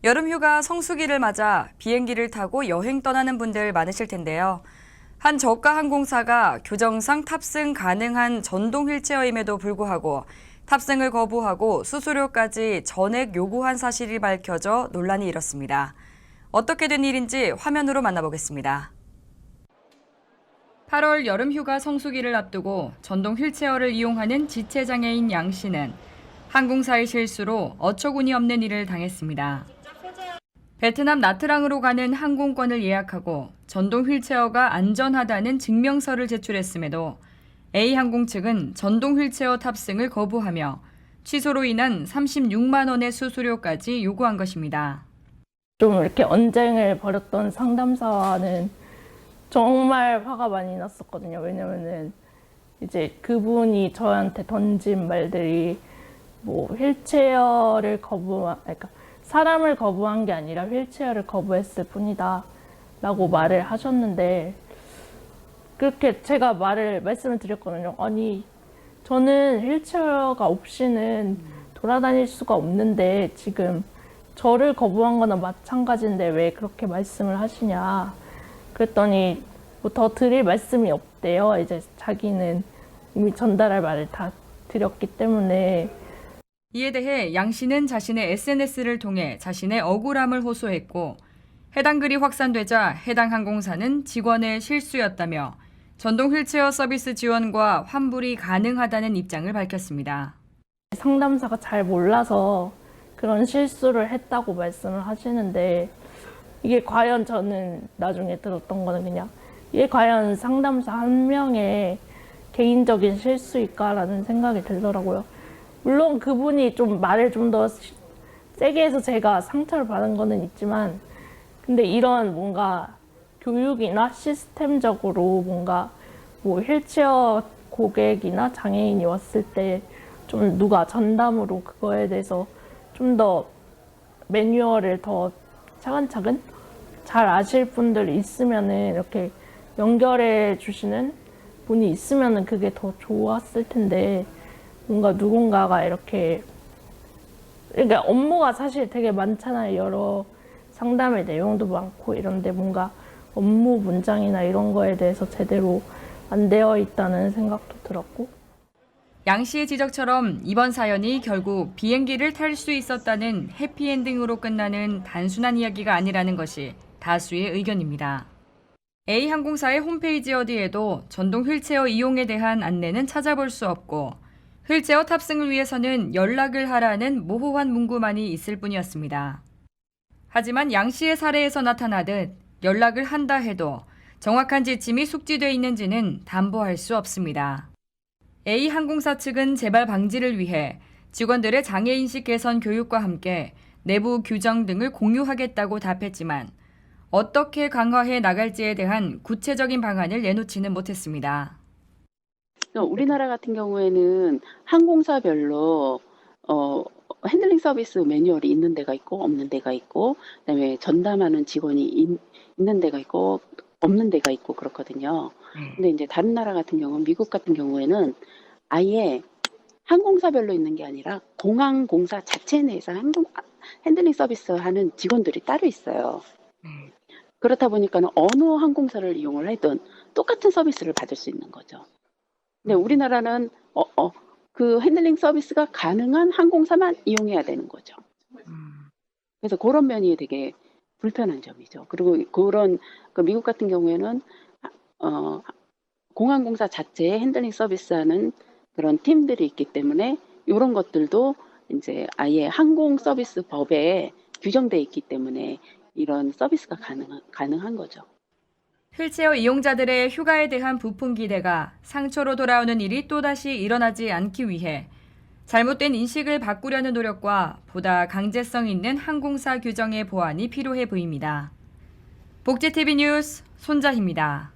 여름휴가 성수기를 맞아 비행기를 타고 여행 떠나는 분들 많으실 텐데요. 한 저가 항공사가 규정상 탑승 가능한 전동 휠체어임에도 불구하고 탑승을 거부하고 수수료까지 전액 요구한 사실이 밝혀져 논란이 일었습니다. 어떻게 된 일인지 화면으로 만나보겠습니다. 8월 여름휴가 성수기를 앞두고 전동 휠체어를 이용하는 지체장애인 양 씨는 항공사의 실수로 어처구니 없는 일을 당했습니다. 베트남 나트랑으로 가는 항공권을 예약하고 전동 휠체어가 안전하다는 증명서를 제출했음에도 A항공 측은 전동 휠체어 탑승을 거부하며 취소로 인한 36만 원의 수수료까지 요구한 것입니다. 좀 이렇게 언쟁을 벌였던 상담사와는 정말 화가 많이 났었거든요. 왜냐면은 이제 그분이 저한테 던진 말들이 뭐 휠체어를 그러니까 사람을 거부한 게 아니라 휠체어를 거부했을 뿐이다 라고 말을 하셨는데, 그렇게 제가 말씀을 드렸거든요. 아니, 저는 휠체어가 없이는 돌아다닐 수가 없는데 지금 저를 거부한 거나 마찬가지인데 왜 그렇게 말씀을 하시냐. 그랬더니 뭐 더 드릴 말씀이 없대요. 이제 자기는 이미 전달할 말을 다 드렸기 때문에. 이에 대해 양 씨는 자신의 SNS를 통해 자신의 억울함을 호소했고, 해당 글이 확산되자 해당 항공사는 직원의 실수였다며 전동 휠체어 서비스 지원과 환불이 가능하다는 입장을 밝혔습니다. 상담사가 잘 몰라서 그런 실수를 했다고 말씀을 하시는데, 이게 과연 저는 나중에 들었던 거는 그냥 이게 과연 상담사 한 명의 개인적인 실수일까라는 생각이 들더라고요. 물론 그분이 좀 말을 좀 더 세게 해서 제가 상처를 받은 거는 있지만, 근데 이런 뭔가 교육이나 시스템적으로 뭔가 뭐 휠체어 고객이나 장애인이 왔을 때 좀 누가 전담으로 그거에 대해서 좀 더 매뉴얼을 더 차근차근 잘 아실 분들이 있으면은 이렇게 연결해 주시는 분이 있으면은 그게 더 좋았을 텐데, 뭔가 누군가가 이렇게, 그러니까 업무가 사실 되게 많잖아요. 여러 상담의 내용도 많고 이런데 뭔가 업무 문장이나 이런 거에 대해서 제대로 안 되어 있다는 생각도 들었고. 양 씨의 지적처럼 이번 사연이 결국 비행기를 탈 수 있었다는 해피엔딩으로 끝나는 단순한 이야기가 아니라는 것이 다수의 의견입니다. A항공사의 홈페이지 어디에도 전동 휠체어 이용에 대한 안내는 찾아볼 수 없고, 휠체어 탑승을 위해서는 연락을 하라는 모호한 문구만이 있을 뿐이었습니다. 하지만 양 씨의 사례에서 나타나듯 연락을 한다 해도 정확한 지침이 숙지돼 있는지는 담보할 수 없습니다. A항공사 측은 재발 방지를 위해 직원들의 장애인식 개선 교육과 함께 내부 규정 등을 공유하겠다고 답했지만 어떻게 강화해 나갈지에 대한 구체적인 방안을 내놓지는 못했습니다. 우리나라 같은 경우에는 항공사별로 핸들링 서비스 매뉴얼이 있는 데가 있고 없는 데가 있고, 그다음에 전담하는 직원이 있는 데가 있고 없는 데가 있고 그렇거든요. 근데 이제 다른 나라 같은 경우는, 미국 같은 경우에는 아예 항공사별로 있는 게 아니라 공항공사 자체 내에서 핸들링 서비스 하는 직원들이 따로 있어요. 그렇다 보니까는 어느 항공사를 이용을 해든 똑같은 서비스를 받을 수 있는 거죠. 근데 우리나라는 그 핸들링 서비스가 가능한 항공사만 이용해야 되는 거죠. 그래서 그런 면이 되게 불편한 점이죠. 그리고 미국 같은 경우에는 공항공사 자체에 핸들링 서비스하는 그런 팀들이 있기 때문에 이런 것들도 이제 아예 항공 서비스 법에 규정돼 있기 때문에 이런 서비스가 가능한 거죠. 휠체어 이용자들의 휴가에 대한 부푼 기대가 상처로 돌아오는 일이 또다시 일어나지 않기 위해 잘못된 인식을 바꾸려는 노력과 보다 강제성 있는 항공사 규정의 보완이 필요해 보입니다. 복지TV 뉴스 손자희입니다.